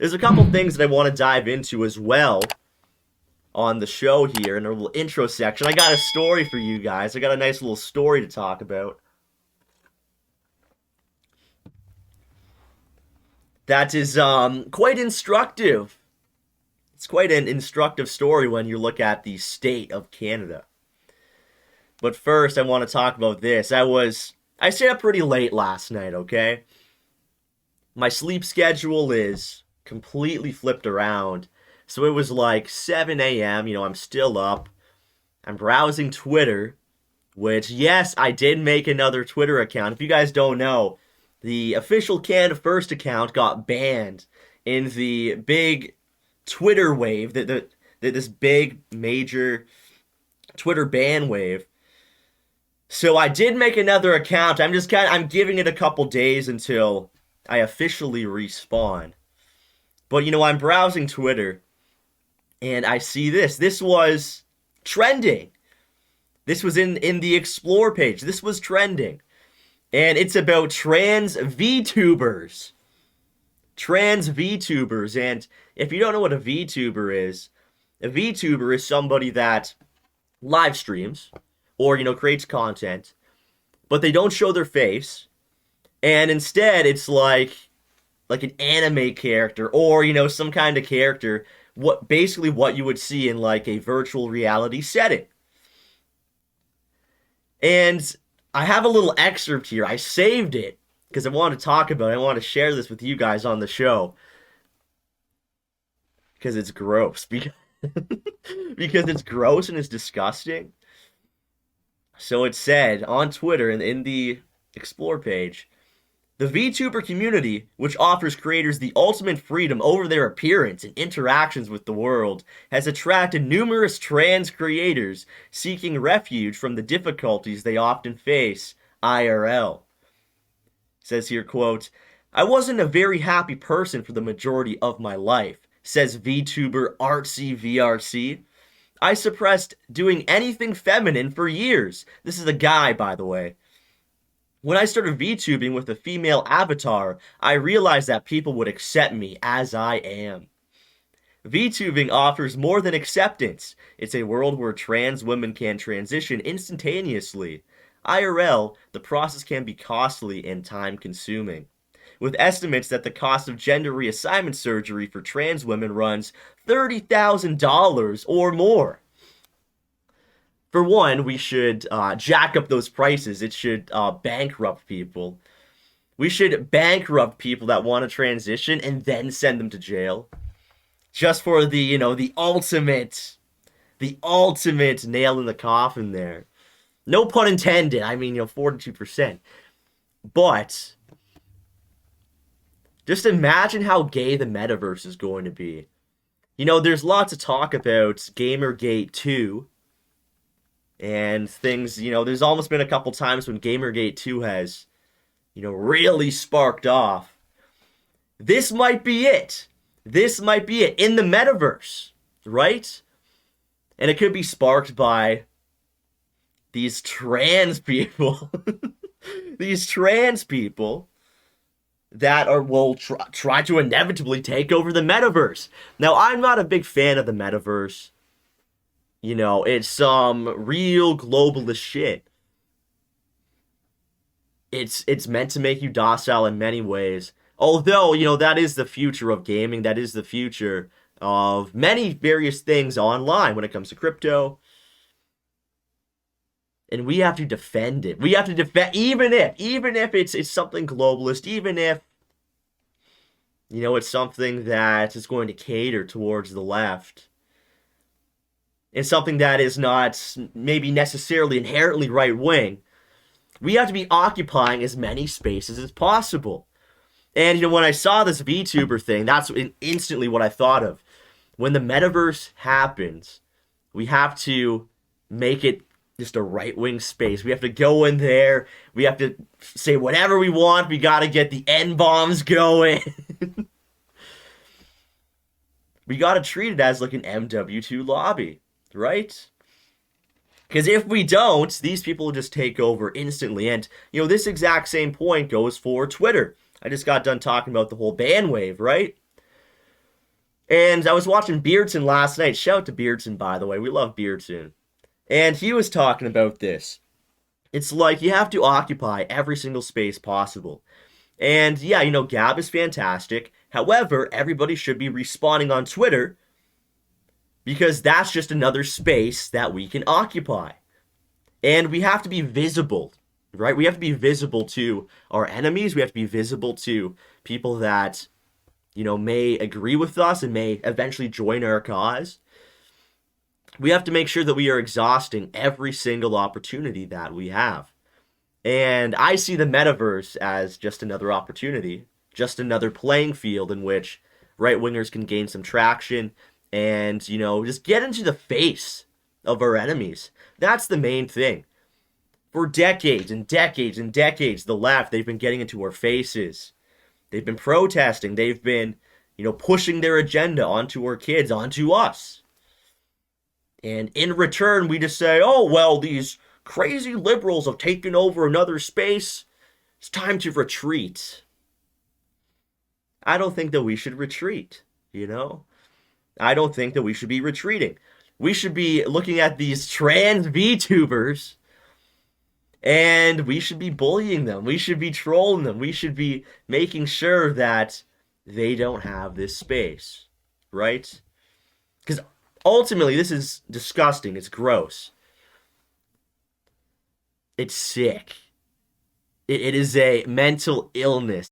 there's a couple things that I want to dive into as well on the show here in a little intro section. I got a story for you guys. I got a nice little story to talk about. That is quite instructive. It's quite an instructive story when you look at the state of Canada. But first, I want to talk about this. I stayed up pretty late last night, okay? My sleep schedule is completely flipped around. So it was like 7 a.m., I'm still up. I'm browsing Twitter, which, yes, I did make another Twitter account. If you guys don't know, the official Canada First account got banned in the big Twitter wave, this big major Twitter ban wave. So I did make another account. I'm giving it a couple days until I officially respawn. But I'm browsing Twitter and I see this. This was trending. This was in the explore page. This was trending. And it's about trans VTubers. Trans VTubers. And if you don't know what a VTuber is somebody that live streams or, creates content, but they don't show their face. And instead, it's like an anime character or, some kind of character, basically what you would see in like a virtual reality setting. And I have a little excerpt here. I saved it because I want to talk about it. I want to share this with you guys on the show. Because it's gross. Because it's gross and it's disgusting. So it said on Twitter and in the Explore page, the VTuber community, which offers creators the ultimate freedom over their appearance and interactions with the world, has attracted numerous trans creators seeking refuge from the difficulties they often face IRL. It says here, quote, "I wasn't a very happy person for the majority of my life," says VTuber Artsy VRC. "I suppressed doing anything feminine for years." This is a guy, by the way. "When I started VTubing with a female avatar, I realized that people would accept me as I am. VTubing offers more than acceptance. It's a world where trans women can transition instantaneously. IRL, the process can be costly and time-consuming, with estimates that the cost of gender reassignment surgery for trans women runs $30,000 or more. For one, we should jack up those prices. It should bankrupt people. We should bankrupt people that want to transition and then send them to jail. Just for the ultimate nail in the coffin there. No pun intended. I mean, 42%. But just imagine how gay the metaverse is going to be. There's lots of talk about Gamergate 2. And things, there's almost been a couple times when Gamergate 2 has, really sparked off. This might be it. This might be it in the metaverse, right? And it could be sparked by these trans people. These trans people that will try to inevitably take over the metaverse. Now, I'm not a big fan of the metaverse. It's some real globalist shit. It's meant to make you docile in many ways. Although, that is the future of gaming. That is the future of many various things online when it comes to crypto. And we have to defend it. We have to defend, even if it's something globalist, even if, it's something that is going to cater towards the left. It's something that is not maybe necessarily inherently right-wing. We have to be occupying as many spaces as possible. And, when I saw this VTuber thing, that's instantly what I thought of. When the metaverse happens, we have to make it just a right-wing space. We have to go in there. We have to say whatever we want. We got to get the N-bombs going. We got to treat it as like an MW2 lobby. Right? Because if we don't, these people will just take over instantly. And, this exact same point goes for Twitter. I just got done talking about the whole ban wave, right? And I was watching Beardson last night. Shout out to Beardson, by the way. We love Beardson. And he was talking about this. It's like you have to occupy every single space possible. And yeah, Gab is fantastic. However, everybody should be responding on Twitter because that's just another space that we can occupy. And we have to be visible, right? We have to be visible to our enemies. We have to be visible to people that, may agree with us and may eventually join our cause. We have to make sure that we are exhausting every single opportunity that we have. And I see the metaverse as just another opportunity, just another playing field in which right wingers can gain some traction and, just get into the face of our enemies. That's the main thing. For decades and decades and decades, the left, they've been getting into our faces. They've been protesting. They've been, pushing their agenda onto our kids, onto us. And in return, we just say, oh, well, these crazy liberals have taken over another space. It's time to retreat. I don't think that we should retreat, I don't think that we should be retreating. We should be looking at these trans VTubers and we should be bullying them. We should be trolling them. We should be making sure that they don't have this space, right? Because ultimately, this is disgusting. It's gross. It's sick. It is a mental illness.